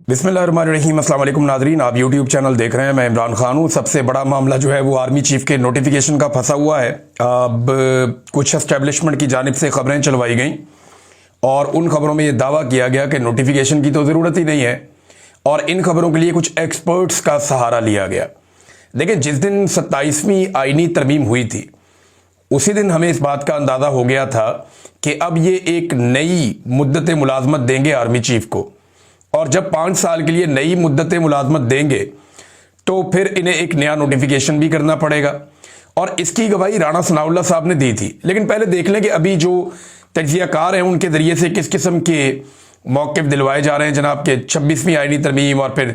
बिस्मिल्लाहिर्रहमानिर्रहीम। अस्सलाम वालेकुम नाज़रीन, आप यूट्यूब चैनल देख रहे हैं। मैं इमरान खान हूँ। सबसे बड़ा मामला जो है वो आर्मी चीफ के नोटिफिकेशन का फंसा हुआ है। अब कुछ एस्टेब्लिशमेंट की जानिब से खबरें चलवाई गई और उन खबरों में ये दावा किया गया कि नोटिफिकेशन की तो ज़रूरत ही नहीं है और इन खबरों के लिए कुछ एक्सपर्ट्स का सहारा लिया गया। देखिए, जिस दिन 27वीं आईनी तरमीम हुई थी उसी दिन हमें इस बात का अंदाज़ा हो गया था कि अब ये एक नई मुद्दत मुलाजमत देंगे आर्मी चीफ को, और जब 5 साल के लिए नई मुद्दत मुलाजमत देंगे तो फिर इन्हें एक नया नोटिफिकेशन भी करना पड़ेगा। और इसकी गवाही राणा सनाउल्लाह साहब ने दी थी। लेकिन पहले देख लें कि अभी जो तज्जियाकार हैं उनके ज़रिए से किस किस्म के मौक़िफ़ दिलवाए जा रहे हैं जनाब के 26वीं आईनी तरमीम और फिर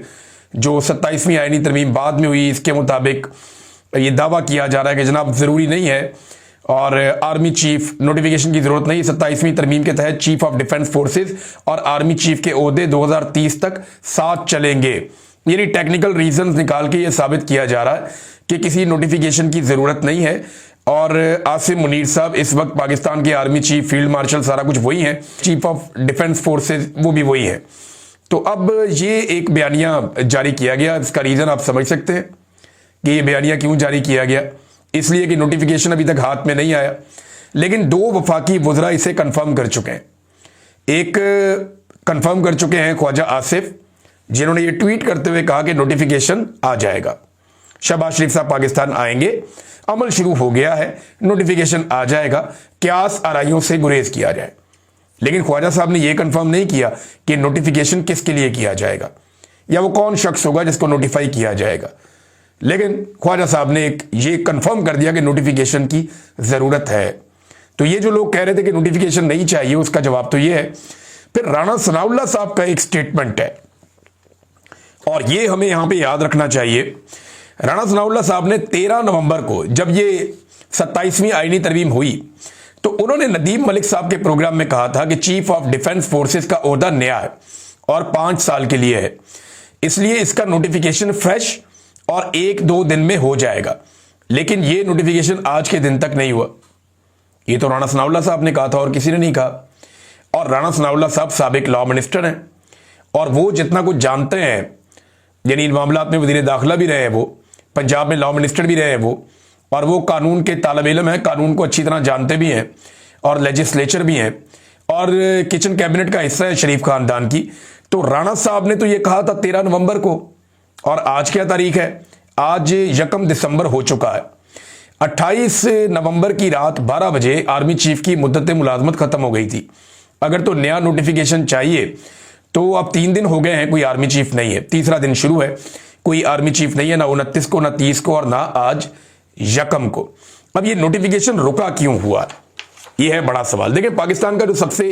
जो 27वीं आईनी तरमीम बाद में हुई, इसके मुताबिक ये दावा किया जा रहा है कि जनाब ज़रूरी नहीं है और आर्मी चीफ नोटिफिकेशन की ज़रूरत नहीं। 27वीं तरमीम के तहत चीफ ऑफ डिफेंस फोर्सेस और आर्मी चीफ के ओहदे 2030 तक साथ चलेंगे। यानी टेक्निकल रीजंस निकाल के ये साबित किया जा रहा है कि किसी नोटिफिकेशन की ज़रूरत नहीं है। और आसिम मुनीर साहब इस वक्त पाकिस्तान के आर्मी चीफ, फील्ड मार्शल, सारा कुछ वही है, चीफ ऑफ डिफेंस फोर्सेस वो भी वही है। तो अब ये एक बयानिया जारी किया गया। इसका रीज़न आप समझ सकते हैं कि ये बयानिया क्यों जारी किया गया। इसलिए कि नोटिफिकेशन अभी तक हाथ में नहीं आया, लेकिन 2 वफाकी वज़रा इसे कंफर्म कर चुके हैं। एक कंफर्म कर चुके हैं ख्वाजा आसिफ, जिन्होंने ये ट्वीट करते हुए कहा कि नोटिफिकेशन आ जाएगा, शहबाज शरीफ साहब पाकिस्तान आएंगे, अमल शुरू हो गया है, नोटिफिकेशन आ जाएगा, क्यास आराइयों से गुरेज किया जाए। लेकिन ख्वाजा साहब ने यह कंफर्म नहीं किया कि नोटिफिकेशन किसके लिए किया जाएगा या वो कौन शख्स होगा जिसको नोटिफाई किया जाएगा। लेकिन ख्वाजा साहब ने ये कंफर्म कर दिया कि नोटिफिकेशन की ज़रूरत है। तो ये जो लोग कह रहे थे कि नोटिफिकेशन नहीं चाहिए, उसका जवाब तो ये है। फिर राणा सनाउल्लाह साहब का एक स्टेटमेंट है और ये हमें यहां पे याद रखना चाहिए। राणा सनाउल्लाह साहब ने 13 नवंबर को, जब ये 27वीं आईनी तरमीम हुई, तो उन्होंने नदीम मलिक साहब के प्रोग्राम में कहा था कि चीफ ऑफ डिफेंस फोर्सेस का ओहदा नया है और 5 साल के लिए है, इसलिए इसका नोटिफिकेशन फ्रेश और 1-2 दिन में हो जाएगा। लेकिन यह नोटिफिकेशन आज के दिन तक नहीं हुआ। ये तो राणा सनाउल्लाह साहब ने कहा था और किसी ने नहीं कहा। और राणा सनाउल्लाह साहब साबिक लॉ मिनिस्टर हैं और वो जितना कुछ जानते हैं, यानी इन मामलात में वज़ीर दाखिला भी रहे हैं, वो पंजाब में लॉ मिनिस्टर भी रहे हैं वो, और वो कानून के तालिब इल्म हैं, कानून को अच्छी तरह जानते भी हैं और लेजिस्लेचर भी हैं और किचन कैबिनेट का हिस्सा है शरीफ खानदान की। तो राणा साहब ने तो ये कहा था 13 नवंबर को, और आज क्या तारीख है? आज 1 दिसंबर हो चुका है। 28 नवंबर की रात 12 बजे आर्मी चीफ की मुद्दत मुलाजमत खत्म हो गई थी। अगर तो नया नोटिफिकेशन चाहिए तो अब 3 दिन हो गए हैं, कोई आर्मी चीफ नहीं है। तीसरा दिन शुरू है, कोई आर्मी चीफ नहीं है, ना 29 को, ना 30 को और ना आज 1 को। अब ये नोटिफिकेशन रुका क्यों हुआ, यह है बड़ा सवाल। देखिए, पाकिस्तान का जो सबसे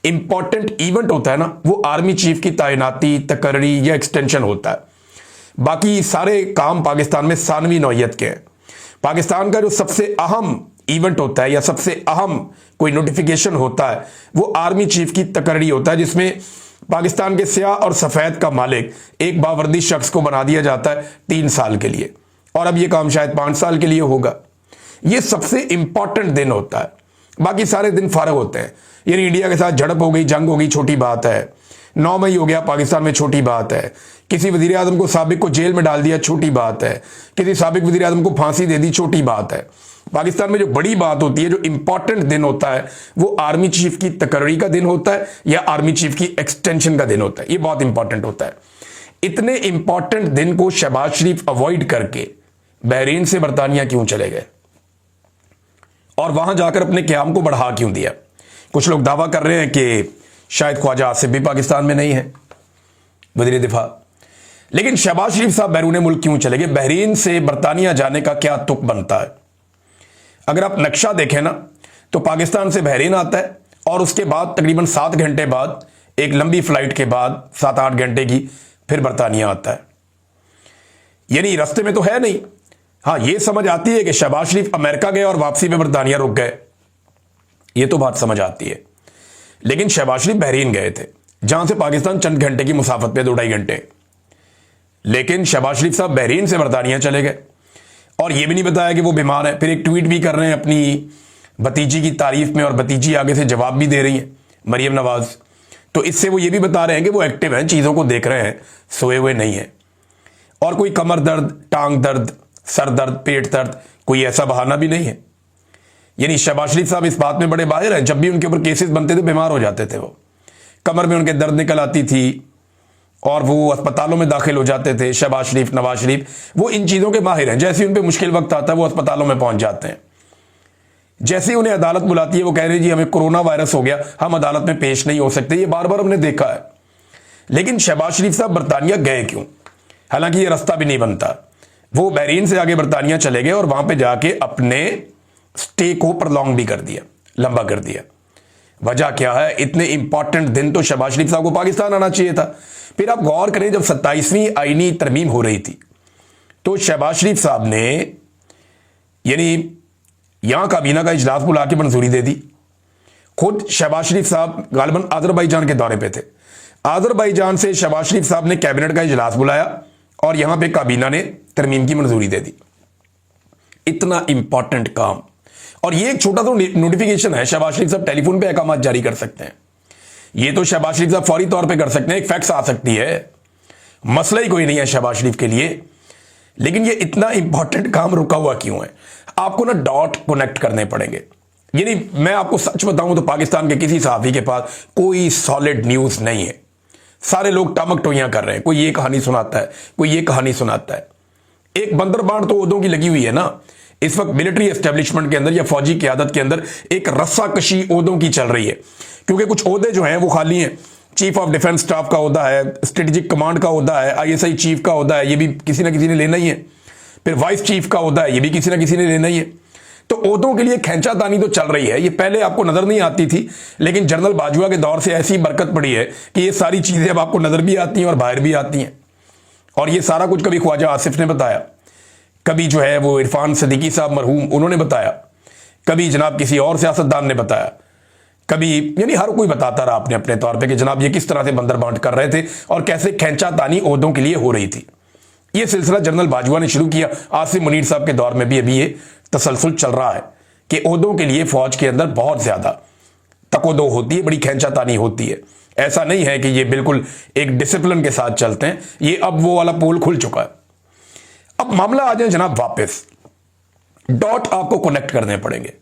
इंपॉर्टेंट इवेंट होता है ना, वो आर्मी चीफ की तैनाती, तकर्री या एक्सटेंशन होता है। बाकी सारे काम पाकिस्तान में सानवी नौयत के हैं। पाकिस्तान का जो सबसे अहम इवेंट होता है या सबसे अहम कोई नोटिफिकेशन होता है वो आर्मी चीफ की तकर्री होता है, जिसमें पाकिस्तान के स्याह और सफ़ेद का मालिक एक बावर्दी शख्स को बना दिया जाता है 3 साल के लिए, और अब ये काम शायद 5 साल के लिए होगा। ये सबसे इंपॉर्टेंट दिन होता है, बाकी सारे दिन फारग होते हैं। यानी इंडिया के साथ झड़प हो गई, जंग हो गई, छोटी बात है। 9 मई हो गया पाकिस्तान में, छोटी बात है। किसी वजीर आजम को, साबिक को जेल में डाल दिया, छोटी बात है। किसी साबिक वजीर आजम को फांसी दे दी, छोटी बात है। पाकिस्तान में जो बड़ी बात होती है, जो इंपॉर्टेंट दिन होता है, वो आर्मी चीफ की तकर्री का दिन होता है या आर्मी चीफ की एक्सटेंशन का दिन होता है। ये बहुत इंपॉर्टेंट होता है। इतने इंपॉर्टेंट दिन को शहबाज शरीफ अवॉइड करके बहरीन से बरतानिया क्यों चले गए और वहां जाकर अपने क्याम को बढ़ा क्यों दिया? कुछ लोग दावा कर रहे हैं कि शायद ख्वाजा आसिफ भी पाकिस्तान में नहीं है, वज़ीर दिफा। लेकिन शहबाज शरीफ साहब बैरून मुल्क क्यों चले गए? बहरीन से बरतानिया जाने का क्या तुक बनता है? अगर आप नक्शा देखें ना, तो पाकिस्तान से बहरीन आता है और उसके बाद तकरीबन 7 घंटे बाद, एक लंबी फ्लाइट के बाद 7-8 घंटे की, फिर बरतानिया आता है। यानी रास्ते में तो है नहीं। हाँ, यह समझ आती है कि शहबाज शरीफ अमेरिका गए और वापसी में बरतानिया रुक गए, ये तो बात समझ आती है। लेकिन शहबाज शरीफ बहरीन गए थे, जहां से पाकिस्तान चंद घंटे की मुसाफत पे, 2-2.5 घंटे। लेकिन शहबाज शरीफ साहब बहरीन से बरतानिया चले गए और यह भी नहीं बताया कि वो बीमार है। फिर एक ट्वीट भी कर रहे हैं अपनी भतीजी की तारीफ में और भतीजी आगे से जवाब भी दे रही है, मरियम नवाज। तो इससे वो ये भी बता रहे हैं कि वो एक्टिव हैं, चीज़ों को देख रहे हैं, सोए हुए नहीं हैं। और कोई कमर दर्द, टांग दर्द, सर दर्द, पेट दर्द, कोई ऐसा बहाना भी नहीं है। यानी शहबाज शरीफ साहब इस बात में बड़े माहिर हैं, जब भी उनके ऊपर केसेस बनते थे बीमार हो जाते थे, वो कमर में उनके दर्द निकल आती थी और वो अस्पतालों में दाखिल हो जाते थे। शहबाज शरीफ, नवाज शरीफ, वो इन चीज़ों के माहिर हैं। जैसे उन पर मुश्किल वक्त आता है वो अस्पतालों में पहुंच जाते हैं। जैसे ही उन्हें अदालत बुलाती है वो कह रहे हैं जी हमें कोरोना वायरस हो गया, हम अदालत में पेश नहीं हो सकते। ये बार बार हमने देखा है। लेकिन शहबाज शरीफ साहब बरतानिया गए क्यों? हालांकि ये रास्ता भी नहीं बनता। वो बहरीन से आगे बरतानिया चले गए और वहां पे जाके अपने स्टे को प्रलॉन्ग भी कर दिया, लंबा कर दिया। वजह क्या है? इतने इंपॉर्टेंट दिन तो शहबाज शरीफ साहब को पाकिस्तान आना चाहिए था। फिर आप गौर करें, जब 27वीं आईनी तरमीम हो रही थी तो शहबाज शरीफ साहब ने यानी यहां काबीना का इजलास बुला के मंजूरी दे दी। खुद शहबाज शरीफ साहब गालिबन आजरबाईजान के दौरे पे थे। आजरबाईजान से शहबाज शरीफ साहब ने कैबिनेट का इजलास बुलाया और यहां पे काबीना ने तरमीम की मंजूरी दे दी। इतना इंपॉर्टेंट काम। और ये एक छोटा सा नोटिफिकेशन है, शहबाज शरीफ साहब टेलीफोन पे अहकाम जारी कर सकते हैं। ये तो शहबाज शरीफ साहब फौरी तौर पे कर सकते हैं, एक फैक्स आ सकती है, मसला ही कोई नहीं है शहबाज शरीफ के लिए। लेकिन ये इतना इंपॉर्टेंट काम रुका हुआ क्यों है? आपको ना डॉट कनेक्ट करने पड़ेंगे। यानी मैं आपको सच बताऊं तो पाकिस्तान के किसी सहाफी के पास कोई सॉलिड न्यूज नहीं है। सारे लोग टामक टोइयां कर रहे हैं, कोई ये कहानी सुनाता है, कोई ये कहानी सुनाता है। एक बंदरबांट तो ओहदों की लगी हुई है ना इस वक्त मिलिट्री एस्टेब्लिशमेंट के अंदर या फौजी क़यादत के अंदर, एक रस्साकशी ओहदों की चल रही है। क्योंकि कुछ ओहदे जो हैं वो खाली हैं। चीफ ऑफ डिफेंस स्टाफ का ओहदा है, स्ट्रेटेजिक कमांड का ओहदा है, ISI चीफ का ओहदा है, ये भी किसी ना किसी ने लेना ही है। फिर वाइस चीफ का ओहदा है, ये भी किसी ना किसी ने लेना ही है। तो ओहदों के लिए खींचातानी तो चल रही है। ये पहले आपको नजर नहीं आती थी, लेकिन जनरल बाजवा के दौर से ऐसी बरकत पड़ी है कि ये सारी चीजें अब आपको नजर भी आती हैं और बाहर भी आती हैं। और ये सारा कुछ कभी ख्वाजा आसिफ ने बताया, कभी जो है वो इरफान सिद्दीकी साहब मरहूम उन्होंने बताया, कभी जनाब किसी और सियासतदान ने बताया, कभी यानी हर कोई बताता रहा अपने अपने तौर पे कि जनाब ये किस तरह से बंदरबांट कर रहे थे और कैसे खींचातानी ओहदों के लिए हो रही थी। ये सिलसिला जनरल बाजवा ने शुरू किया। आसिफ मुनीर साहब के दौर में भी अभी ये तसलसल चल रहा है कि ओहदों के लिए फौज के अंदर बहुत ज्यादा तकोदो होती है, बड़ी खींचातानी होती है। ऐसा नहीं है कि ये बिल्कुल एक डिसिप्लिन के साथ चलते हैं। ये अब वो वाला पोल खुल चुका है। अब मामला आ जाए जनाब वापस, डॉट आपको कनेक्ट करने पड़ेंगे।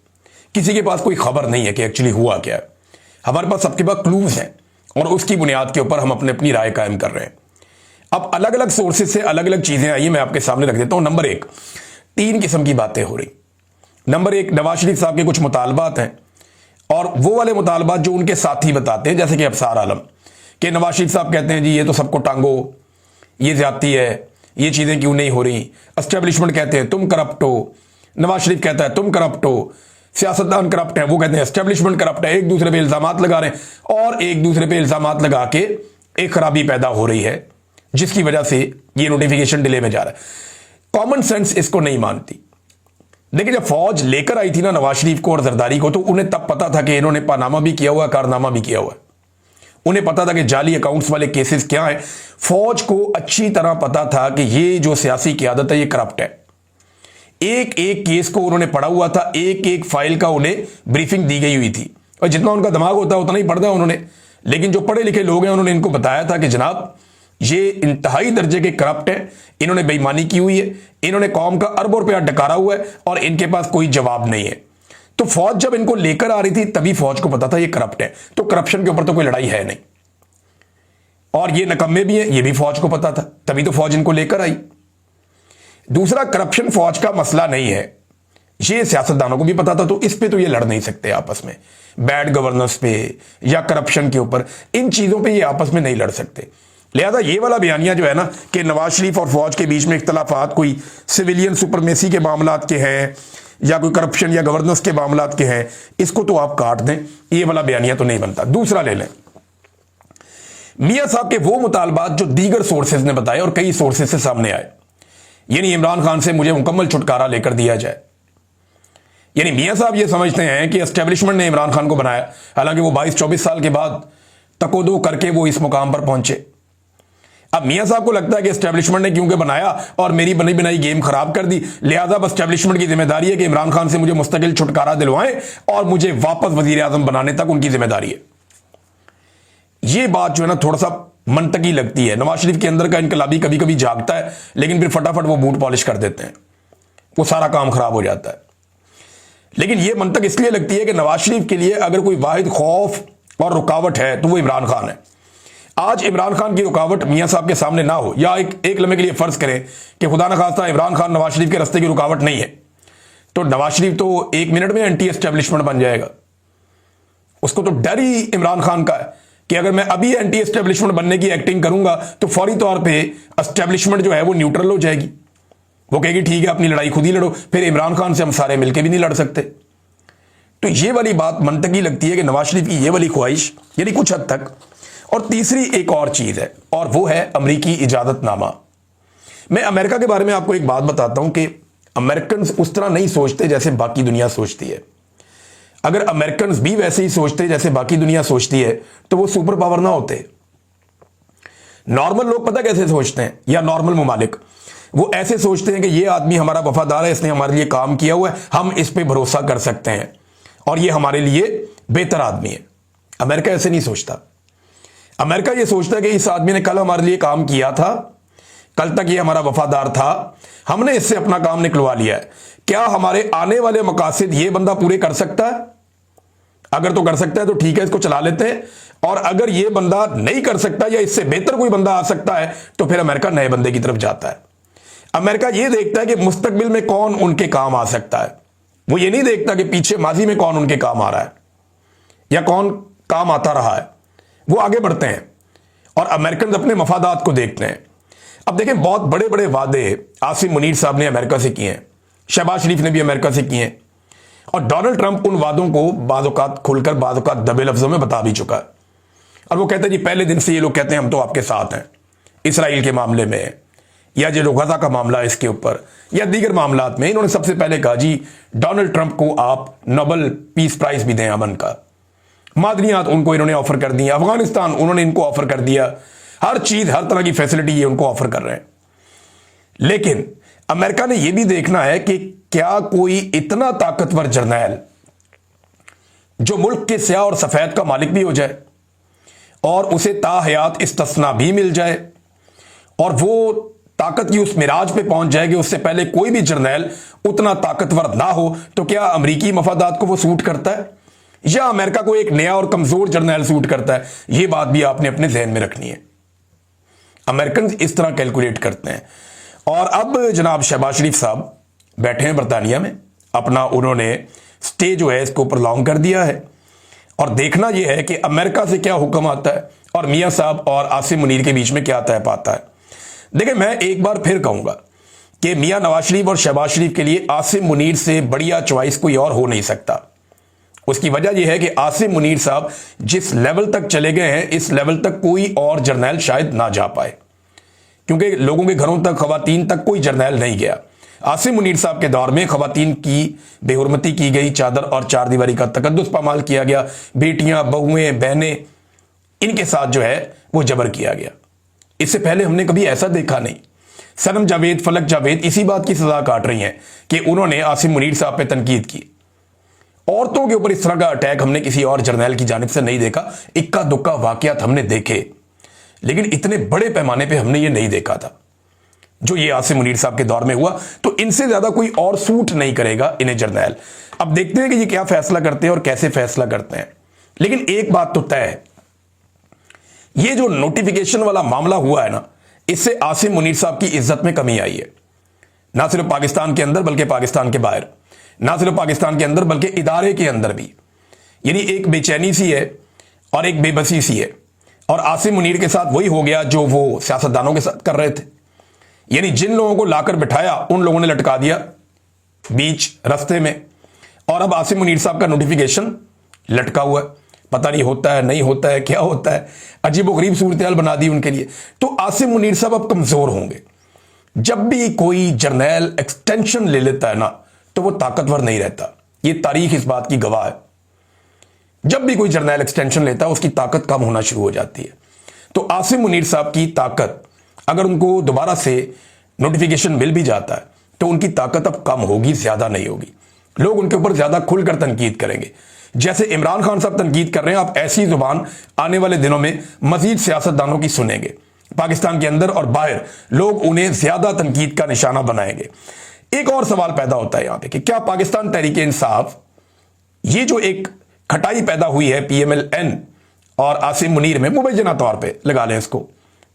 किसी के पास कोई खबर नहीं है कि एक्चुअली हुआ क्या है। हमारे पास सबके पास क्लूज हैं और उसकी बुनियाद के ऊपर हम अपनी राय कायम कर रहे हैं। अब अलग अलग सोर्सेज से अलग अलग चीजें आई, मैं आपके सामने रख देता हूं। नंबर एक, 3 किस्म की बातें हो रही। नंबर एक, नवाज शरीफ साहब के कुछ मुतालबात हैं और वो वाले मुतालबात जो उनके साथी बताते हैं, जैसे कि अफसार आलम कि नवाज शरीफ साहब कहते हैं जी ये तो सबको टांगो, ये ज्यादती है, ये चीजें क्यों नहीं हो रही। एस्टेब्लिशमेंट कहते हैं तुम करप्ट हो, नवाज शरीफ कहता है तुम करप्ट हो, सियासतदान करप्ट है, वो कहते हैं एस्टेब्लिशमेंट करप्ट है। एक दूसरे पे इल्जामात लगा रहे हैं और एक दूसरे पे इल्जामात लगा के एक खराबी पैदा हो रही है, जिसकी वजह से ये नोटिफिकेशन डिले में जा रहा है। कॉमन सेंस इसको नहीं मानती। देखिए, जब फौज लेकर आई थी ना नवाज शरीफ को और जरदारी को, तो उन्हें तब पता था कि इन्होंने पानामा भी किया हुआ, कारनामा भी किया हुआ। उन्हें पता था कि जाली अकाउंट्स वाले केसेस क्या हैं। फौज को अच्छी तरह पता था कि ये जो सियासी क़यादत है ये करप्ट है। एक एक केस को उन्होंने पढ़ा हुआ था, एक एक फाइल का उन्हें ब्रीफिंग दी गई हुई थी। और जितना उनका दिमाग होता है उतना ही पढ़ता उन्होंने। लेकिन जो पढ़े लिखे लोग हैं उन्होंने इनको बताया था कि जनाब ये इंतहाई दर्जे के करप्ट हैं, इन्होंने बेईमानी की हुई है, इन्होंने कौम का अरबों रुपया डकारा हुआ है और इनके पास कोई जवाब नहीं है। तो फौज जब इनको लेकर आ रही थी तभी फौज को पता था ये करप्ट है। तो करप्शन के ऊपर तो कोई लड़ाई है नहीं और ये नकम्मे भी हैं, ये भी फौज को पता था, तभी तो फौज इनको लेकर आई। दूसरा, करप्शन फौज का मसला नहीं है, ये सियासतदानों को भी पता था। तो इस पे तो ये लड़ नहीं सकते आपस में, बैड गवर्नेंस पे या करप्शन के ऊपर, इन चीजों पे ये आपस में नहीं लड़ सकते। लिहाजा ये वाला बयानिया जो है ना कि नवाज शरीफ और फौज के बीच में इख्तलाफात कोई सिविलियन सुपरमेसी के मामलात के हैं या कोई करप्शन या गवर्नेंस के मामलात के हैं, इसको तो आप काट दें, ये वाला बयानिया तो नहीं बनता। दूसरा ले लें, मियां साहब के वो मुतालबात जो दीगर सोर्सेज ने बताए और कई सोर्सेज से सामने आए, यानी इमरान खान से मुझे मुकम्मल छुटकारा लेकर दिया जाए। यानी मियां साहब ये समझते हैं कि एस्टेब्लिशमेंट ने इमरान खान को बनाया, हालांकि वो 22-24 साल के बाद तकोदो करके वो इस मुकाम पर पहुंचे। अब मियां साहब को लगता है कि एस्टेब्लिशमेंट ने क्योंकि बनाया और मेरी बनी बनाई गेम खराब कर दी, लिहाजा अब एस्टेब्लिशमेंट की जिम्मेदारी है कि इमरान खान से मुझे मुस्तकिल छुटकारा दिलवाएं और मुझे वापस वजीर आजम बनाने तक उनकी जिम्मेदारी है। ये बात जो है ना थोड़ा सा मंतकी लगती है। नवाज शरीफ के अंदर का इनकलाबी कभी कभी जागता है, लेकिन फिर फटाफट वो बूट पॉलिश कर देते हैं, वो सारा काम खराब हो जाता है। लेकिन ये मंतक इसलिए लगती है कि नवाज शरीफ के लिए अगर कोई वाहिद खौफ और रुकावट है तो वो इमरान खान है। आज इमरान खान की रुकावट मियां साहब के सामने ना हो, या एक लम्हे के लिए फर्ज करें कि खुदा न खास्ता इमरान खान नवाज शरीफ के रास्ते की रुकावट नहीं है, तो नवाज शरीफ तो 1 मिनट में एंटी एस्टेब्लिशमेंट बन जाएगा। उसको तो डर ही इमरान खान का है कि अगर मैं अभी एंटी एस्टेब्लिशमेंट बनने की एक्टिंग करूंगा तो फौरी तौर पे एस्टेब्लिशमेंट जो है वो न्यूट्रल हो जाएगी। वो कहेगी ठीक है अपनी लड़ाई खुद ही लड़ो, फिर इमरान खान से हम सारे मिलकर भी नहीं लड़ सकते। तो ये वाली बात मंतकी लगती है कि नवाज शरीफ की ये वाली ख्वाहिश यानी कुछ हद तक। और तीसरी एक और चीज है, और वो है अमरीकी इजाजतनामा। मैं अमेरिका के बारे में आपको एक बात बताता हूं कि अमेरिकन उस तरह नहीं सोचते जैसे बाकी दुनिया सोचती है। अगर अमेरिकन भी वैसे ही सोचते जैसे बाकी दुनिया सोचती है तो वो सुपर पावर ना होते। नॉर्मल लोग पता कैसे सोचते हैं, या नॉर्मल ममालिक वो ऐसे सोचते हैं कि ये आदमी हमारा वफादार है, इसने हमारे लिए काम किया हुआ है, हम इस पे भरोसा कर सकते हैं और ये हमारे लिए बेहतर आदमी है। अमेरिका ऐसे नहीं सोचता। अमेरिका ये सोचता है कि इस आदमी ने कल हमारे लिए काम किया था, कल तक ये हमारा वफादार था, हमने इससे अपना काम निकलवा लिया है, क्या हमारे आने वाले मकासद ये बंदा पूरे कर सकता है? अगर तो कर सकता है तो ठीक है, इसको चला लेते हैं, और अगर ये बंदा नहीं कर सकता या इससे बेहतर कोई बंदा आ सकता है तो फिर अमेरिका नए बंदे की तरफ जाता है। अमेरिका ये देखता है कि मुस्तकबिल में कौन उनके काम आ सकता है, वो ये नहीं देखता कि पीछे माजी में कौन उनके काम आ रहा है या कौन काम आता रहा है। वो आगे बढ़ते हैं और अमेरिकन अपने मफादात को देखते हैं। अब देखें, बहुत बड़े बड़े वादे आसिम मुनीर साहब ने अमेरिका से किए हैं, शहबाज शरीफ ने भी अमेरिका से किए हैं, और डोनाल्ड ट्रंप उन वादों को बाज़-औक़ात खुलकर बाज़-औक़ात दबे लफ्जों में बता भी चुका है। और वो कहते हैं जी पहले दिन से ये लोग कहते हैं हम तो आपके साथ हैं इसराइल के मामले में, या जो गजा का मामला है इसके ऊपर, या दीगर मामलात में। इन्होंने सबसे पहले कहा जी डोनाल्ड ट्रंप को आप नोबेल पीस प्राइज भी दें अमन का। मादनियात उनको इन्होंने ऑफर कर दी, अफगानिस्तान उन्होंने इनको ऑफर कर दिया, हर चीज हर तरह की फैसिलिटी ये उनको ऑफर कर रहे हैं। लेकिन अमेरिका ने यह भी देखना है कि क्या कोई इतना ताकतवर जर्नैल जो मुल्क के स्याह और सफेद का मालिक भी हो जाए और उसे ताहयात इस्तिस्ना भी मिल जाए और वो ताकत की उस मिराज पे पहुंच जाएगी, उससे पहले कोई भी जर्नैल उतना ताकतवर ना हो, तो क्या अमरीकी मफादात को वो सूट करता है या अमेरिका को एक नया और कमजोर जर्नैल सूट करता है? ये बात भी आपने अपने जहन में रखनी है। अमेरिकन इस तरह कैलकुलेट करते हैं। और अब जनाब शहबाज शरीफ साहब बैठे हैं बरतानिया में, अपना उन्होंने स्टे जो है इसको प्रलॉन्ग कर दिया है, और देखना यह है कि अमेरिका से क्या हुक्म आता है और मियां साहब और आसिम मुनीर के बीच में क्या तय पाता है। देखिए, मैं एक बार फिर कहूंगा कि मियां नवाज शरीफ और शहबाज शरीफ के लिए आसिम मुनीर से बढ़िया चॉइस कोई और हो नहीं सकता। उसकी वजह यह है कि आसिम मुनीर साहब जिस लेवल तक चले गए हैं, इस लेवल तक कोई और जर्नैल शायद ना जा पाए, क्योंकि लोगों के घरों तक, खवातीन तक कोई जर्नैल नहीं गया। आसिम मुनीर साहब के दौर में खवातीन की बेहुरमती की गई, चादर और चार दीवारी का तकद्दुस पामाल किया गया, बेटियां, बहुएं, बहनें, इनके साथ जो है वो जबर किया गया। इससे पहले हमने कभी ऐसा देखा नहीं। सनम जावेद, फलक जावेद इसी बात की सजा काट रही हैं कि उन्होंने आसिम मुनीर साहब पे तनकीद की। औरतों के ऊपर इस तरह का अटैक हमने किसी और जर्नैल की जानिब से नहीं देखा। इक्का दुक्का वाकयात हमने देखे, लेकिन इतने बड़े पैमाने पे हमने ये नहीं देखा था जो ये आसिम मुनीर साहब के दौर में हुआ। तो इनसे ज्यादा कोई और सूट नहीं करेगा इन्हें जर्नैल। अब देखते हैं कि ये क्या फैसला करते हैं और कैसे फैसला करते हैं। लेकिन एक बात तो तय है, ये जो नोटिफिकेशन वाला मामला हुआ है ना, इससे आसिम मुनीर साहब की इज्जत में कमी आई है, ना सिर्फ पाकिस्तान के अंदर बल्कि पाकिस्तान के बाहर, ना सिर्फ पाकिस्तान के अंदर बल्कि इदारे के अंदर भी। यानी एक बेचैनी सी है और एक बेबसी सी है, और आसिम मुनीर के साथ वही हो गया जो वो सियासतदानों के साथ कर रहे थे। यानी जिन लोगों को लाकर बिठाया उन लोगों ने लटका दिया बीच रास्ते में, और अब आसिम मुनीर साहब का नोटिफिकेशन लटका हुआ है। पता नहीं होता है, नहीं होता है, क्या होता है, अजीबोगरीब सूरत बना दी उनके लिए। तो आसिम मुनीर साहब अब कमजोर होंगे। जब भी कोई जर्नैल एक्सटेंशन ले लेता है ना, तो वो ताकतवर नहीं रहता। ये तारीख इस बात की गवाह है। जब भी कोई जर्नैल एक्सटेंशन लेता है उसकी ताकत कम होना शुरू हो जाती है। तो आसिम मुनीर साहब की ताकत, अगर उनको दोबारा से नोटिफिकेशन मिल भी जाता है तो उनकी ताकत अब कम होगी, ज्यादा नहीं होगी। लोग उनके ऊपर ज्यादा खुलकर तनकीद करेंगे। जैसे इमरान खान साहब तनकीद कर रहे हैं, आप ऐसी जुबान आने वाले दिनों में मजीद सियासतदानों की सुनेंगे। पाकिस्तान के अंदर और बाहर लोग उन्हें ज्यादा तनकीद का निशाना बनाएंगे। एक और सवाल पैदा होता है यहां पे कि क्या पाकिस्तान तहरीक इंसाफ, ये जो एक खटाई पैदा हुई है PMLN और आसिम मुनीर में, मुबैना तौर पे लगा लें इसको,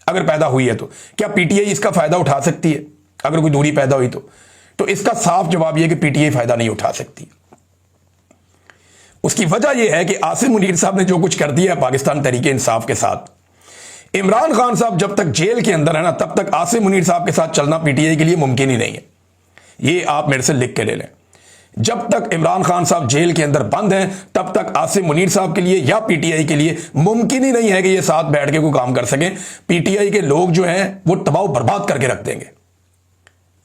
अगर पैदा हुई है तो क्या PTI इसका फायदा उठा सकती है? अगर कोई दूरी पैदा हुई तो इसका साफ जवाब यह कि PTI फायदा नहीं उठा सकती। उसकी वजह यह है कि आसिम मुनीर साहब ने जो कुछ कर दिया है पाकिस्तान तहरीक इंसाफ के साथ, इमरान खान साहब जब तक जेल के अंदर है ना, तब तक आसिम मुनीर साहब के साथ चलना PTI के लिए मुमकिन ही नहीं है। ये आप मेरे से लिख के ले लें। जब तक इमरान खान साहब जेल के अंदर बंद हैं, तब तक आसिम मुनीर साहब के लिए या PTI के लिए मुमकिन ही नहीं है कि ये साथ बैठ के कोई काम कर सकें। PTI के लोग जो हैं वो तबाह बर्बाद करके रख देंगे।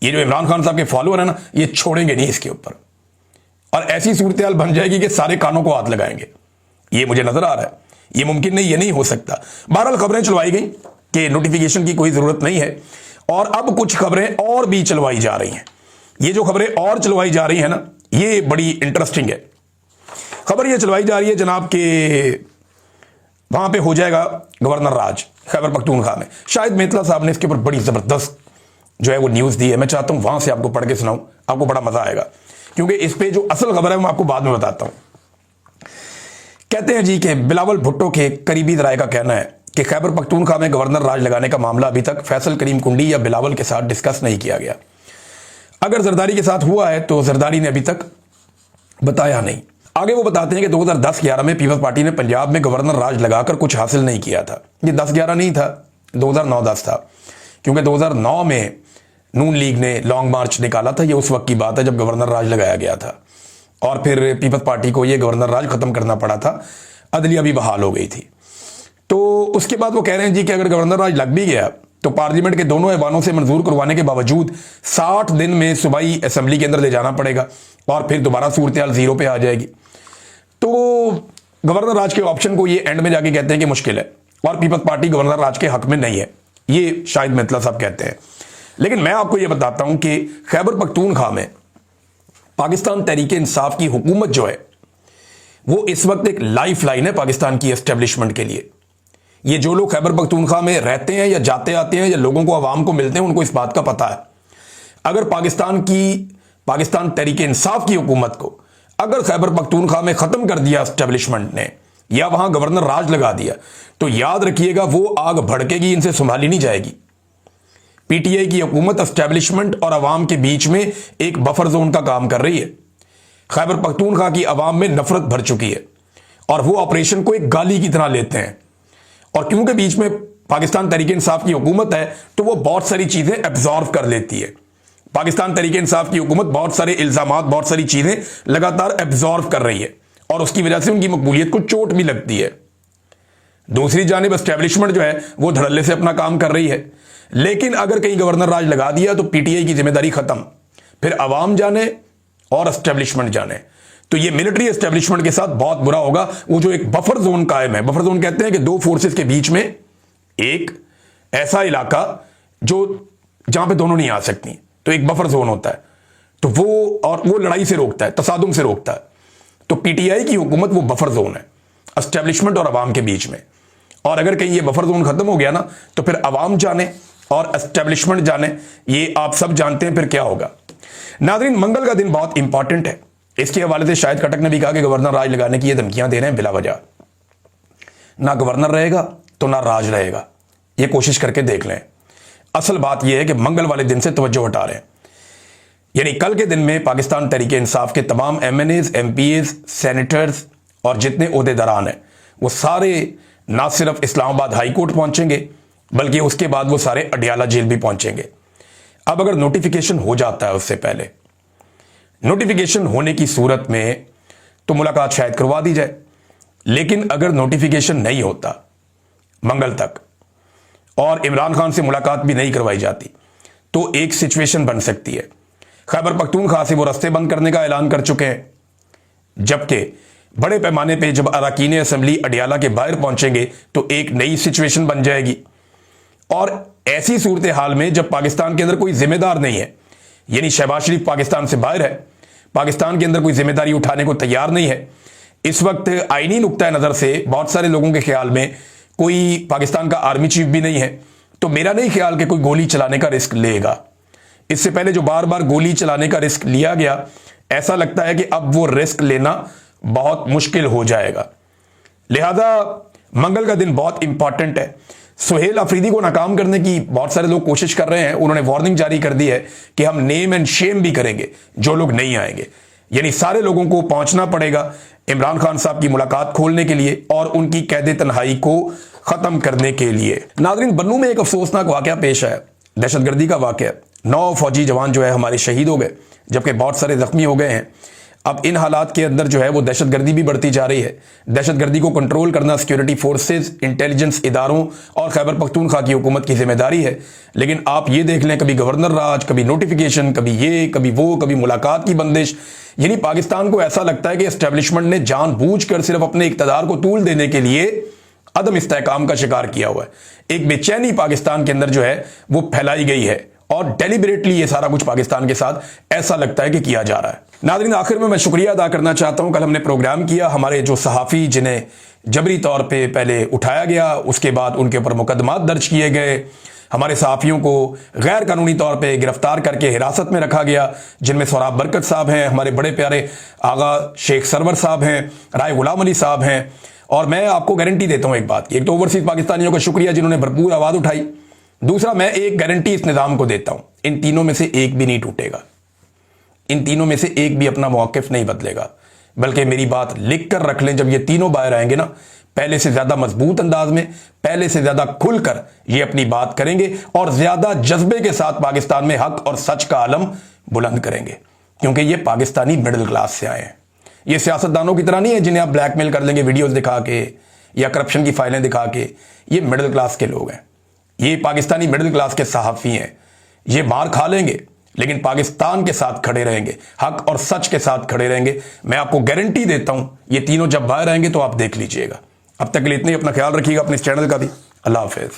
ये जो इमरान खान साहब के फॉलोअर है ना, ये छोड़ेंगे नहीं इसके ऊपर, और ऐसी सूरत हाल बन जाएगी कि सारे कानों को हाथ लगाएंगे। ये मुझे नजर आ रहा है, ये मुमकिन नहीं, ये नहीं हो सकता। बहरहाल खबरें चलवाई गई कि नोटिफिकेशन की कोई जरूरत नहीं है, और अब कुछ खबरें और भी चलवाई जा रही हैं। ये जो खबरें और चलवाई जा रही है ना, ये बड़ी इंटरेस्टिंग है। खबर ये चलवाई जा रही है जनाब के वहां पे हो जाएगा गवर्नर राज खैबर पख्तूनख्वा में। शाहिद मेतला साहब ने इसके ऊपर बड़ी जबरदस्त जो है वो न्यूज दी है। मैं चाहता हूं वहां से आपको पढ़ के सुनाऊं, आपको बड़ा मजा आएगा, क्योंकि इस पे जो असल खबर है मैं आपको बाद में बताता हूं। कहते हैं जी कि बिलावल भुट्टो के करीबी दराए का कहना है कि खैबर पख्तूनख्वा में गवर्नर राज लगाने का मामला अभी तक फैसल करीम कुंडी या बिलावल के साथ डिस्कस नहीं किया गया। अगर जरदारी के साथ हुआ है तो जरदारी ने अभी तक बताया नहीं। आगे वो बताते हैं कि 2010-11 में पीपल्स पार्टी ने पंजाब में गवर्नर राज लगाकर कुछ हासिल नहीं किया था। ये 10-11 नहीं था, 2009-10 था, क्योंकि 2009 में नून लीग ने लॉन्ग मार्च निकाला था। ये उस वक्त की बात है जब गवर्नर राज लगाया गया था, और फिर पीपल्स पार्टी को ये गवर्नर राज खत्म करना पड़ा था, अदलिया भी बहाल हो गई थी। तो उसके बाद वो कह रहे हैं जी कि अगर गवर्नर राज लग भी गया तो पार्लियामेंट के दोनों ऐवानों से मंजूर करवाने के बावजूद 60 दिन में सूबाई असेंबली के अंदर ले जाना पड़ेगा, और फिर दोबारा सूरत हाल जीरो पे आ जाएगी। तो गवर्नर राज के ऑप्शन को ये एंड में जाके कहते हैं कि मुश्किल है, और पीपल्स पार्टी गवर्नर राज के हक में नहीं है, ये शाहिद मेतला साहब कहते हैं। लेकिन मैं आपको यह बताता हूं कि खैबर पख्तूनख्वा में पाकिस्तान तहरीक इंसाफ की हुकूमत जो है वो इस वक्त एक लाइफ लाइन है पाकिस्तान की एस्टेब्लिशमेंट के लिए। ये जो लोग खैबर पख्तूनख्वा में रहते हैं या जाते आते हैं या लोगों को, आवाम को मिलते हैं, उनको इस बात का पता है। अगर पाकिस्तान तहरीक इंसाफ की हुकूमत को अगर खैबर पख्तूनख्वा में खत्म कर दिया एस्टेब्लिशमेंट ने, या वहां गवर्नर राज लगा दिया, तो याद रखिएगा वो आग भड़केगी, इनसे संभाली नहीं जाएगी। PTI की हुकूमत एस्टेब्लिशमेंट और अवाम के बीच में एक बफर जोन का काम कर रही है। खैबर पख्तूनख्वा की अवाम में नफरत भर चुकी है, और वो ऑपरेशन को एक गाली की तरह लेते हैं। और क्योंकि बीच में पाकिस्तान तहरीक इंसाफ की हुकूमत है, तो वो बहुत सारी चीजें एब्जॉर्व कर लेती है। पाकिस्तान तहरीक इंसाफ की हुकूमत बहुत सारे इल्जामात, बहुत सारी चीजें लगातार एब्जॉर्व कर रही है, और उसकी वजह से उनकी मकबूलियत को चोट भी लगती है। दूसरी जानिब एस्टेब्लिशमेंट जो है वो धड़ल्ले से अपना काम कर रही है। लेकिन अगर कहीं गवर्नर राज लगा दिया तो PTI की जिम्मेदारी खत्म, फिर अवाम जाने और एस्टेब्लिशमेंट जाने। तो ये मिलिट्री एस्टेब्लिशमेंट के साथ बहुत बुरा होगा। वो जो एक बफर जोन कायम है, बफर जोन कहते हैं कि दो फोर्सेस के बीच में एक ऐसा इलाका जो जहां पे दोनों नहीं आ सकती, तो एक बफर जोन होता है। तो वो लड़ाई से रोकता है, तसादुम से रोकता है। तो PTI की हुकूमत वो बफर जोन है एस्टेब्लिशमेंट और अवाम के बीच में। और अगर कहीं ये बफर जोन खत्म हो गया ना, तो फिर अवाम जाने और एस्टेब्लिशमेंट जाने, ये आप सब जानते हैं फिर क्या होगा। नाज़रीन, मंगल का दिन बहुत इंपॉर्टेंट है। इसके हवाले से शाहिद खटक ने भी कहा कि गवर्नर राज लगाने की ये धमकियां दे रहे हैं बिला वजह। ना गवर्नर रहेगा तो ना राज रहेगा, ये कोशिश करके देख लें। असल बात यह है कि मंगल वाले दिन से तवज्जो हटा रहे हैं। यानी कल के दिन में पाकिस्तान तहरीक इंसाफ के तमाम MNAs, MPs, सेनेटर्स और जितने ओहदेदारान हैं, वो सारे ना सिर्फ इस्लामाबाद हाई कोर्ट पहुंचेंगे, बल्कि उसके बाद वो सारे अडियाला जेल भी पहुंचेंगे। अब अगर नोटिफिकेशन हो जाता है, उससे पहले नोटिफिकेशन होने की सूरत में तो मुलाकात शायद करवा दी जाए। लेकिन अगर नोटिफिकेशन नहीं होता मंगल तक और इमरान खान से मुलाकात भी नहीं करवाई जाती, तो एक सिचुएशन बन सकती है। खैबर पख्तूनख्वा से वो रास्ते बंद करने का ऐलान कर चुके हैं, जबकि बड़े पैमाने पे जब अरकान असेंबली अडियाला के बाहर पहुंचेंगे तो एक नई सिचुएशन बन जाएगी। और ऐसी सूरत हाल में जब पाकिस्तान के अंदर कोई जिम्मेदार नहीं है, यानी शहबाज शरीफ पाकिस्तान से बाहर है, पाकिस्तान के अंदर कोई जिम्मेदारी उठाने को तैयार नहीं है, इस वक्त आईनी नुक्ता नज़र से बहुत सारे लोगों के ख्याल में कोई पाकिस्तान का आर्मी चीफ भी नहीं है, तो मेरा नहीं ख्याल कि कोई गोली चलाने का रिस्क लेगा। इससे पहले जो बार बार गोली चलाने का रिस्क लिया गया, ऐसा लगता है कि अब वो रिस्क लेना बहुत मुश्किल हो जाएगा। लिहाजा मंगल का दिन बहुत इंपॉर्टेंट है। सुहेल अफरीदी को नाकाम करने की बहुत सारे लोग कोशिश कर रहे हैं। उन्होंने वार्निंग जारी कर दी है कि हम नेम एंड शेम भी करेंगे जो लोग नहीं आएंगे, यानी सारे लोगों को पहुंचना पड़ेगा इमरान खान साहब की मुलाकात खोलने के लिए और उनकी कैद तन्हाई को खत्म करने के लिए। नाज़रीन, बन्नू में एक अफसोसनाक वाकया पेश आया, दहशतगर्दी का वाकया। 9 फौजी जवान जो है हमारे शहीद हो गए, जबकि बहुत सारे जख्मी हो गए हैं। अब इन हालात के अंदर जो है वो दहशतगर्दी भी बढ़ती जा रही है। दहशतगर्दी को कंट्रोल करना सिक्योरिटी फोर्सेस, इंटेलिजेंस इदारों और खैबर पख्तूनख्वा की हुकूमत की जिम्मेदारी है। लेकिन आप ये देख लें, कभी गवर्नर राज, कभी नोटिफिकेशन, कभी ये, कभी वो, कभी मुलाकात की बंदिश। यानी पाकिस्तान को ऐसा लगता है कि एस्टेब्लिशमेंट ने जानबूझकर सिर्फ अपने इक्तदार को तूल देने के लिए अदम इस्तेहकाम का शिकार किया हुआ है। एक बेचैनी पाकिस्तान के अंदर जो है वो फैलाई गई है और डेलिबरेटली ये सारा कुछ पाकिस्तान के साथ ऐसा लगता है कि किया जा रहा है। नाज़रीन, आखिर में मैं शुक्रिया अदा करना चाहता हूं। कल हमने प्रोग्राम किया, हमारे जो सहाफ़ी जिन्हें जबरी तौर पे पहले उठाया गया, उसके बाद उनके ऊपर मुकदमात दर्ज किए गए, हमारे सहाफ़ियों को गैर कानूनी तौर पे गिरफ्तार करके हिरासत में रखा गया, जिनमें सोराब बरकत साहब हैं, हमारे बड़े प्यारे आगा शेख सरवर साहब हैं, राय गुलाम अली साहब हैं। और मैं आपको गारंटी देता हूं एक बात की, एक तो ओवरसीज पाकिस्तानियों का शुक्रिया जिन्होंने भरपूर आवाज़ उठाई। दूसरा, मैं एक गारंटी इस निज़ाम को देता हूं, इन तीनों में से एक भी नहीं टूटेगा, इन तीनों में से एक भी अपना मौक़िफ़ नहीं बदलेगा। बल्कि मेरी बात लिख कर रख लें, जब ये तीनों बाहर आएंगे ना, पहले से ज्यादा मजबूत अंदाज में, पहले से ज्यादा खुलकर ये अपनी बात करेंगे और ज्यादा जज्बे के साथ पाकिस्तान में हक और सच का आलम बुलंद करेंगे। क्योंकि ये पाकिस्तानी मिडिल क्लास से आए हैं। ये सियासतदानों की तरह नहीं है जिन्हें आप ब्लैकमेल कर लेंगे वीडियोस दिखा के या करप्शन की फाइलें दिखा के। ये मिडिल क्लास के लोग हैं, ये पाकिस्तानी मिडिल क्लास के सहाफ़ी हैं। ये मार खा लेंगे लेकिन पाकिस्तान के साथ खड़े रहेंगे, हक और सच के साथ खड़े रहेंगे। मैं आपको गारंटी देता हूं, ये तीनों जब बाहर आएंगे तो आप देख लीजिएगा। अब तक के लिए इतने ही। अपना ख्याल रखिएगा, अपने इस चैनल का भी। अल्लाह हाफिज़।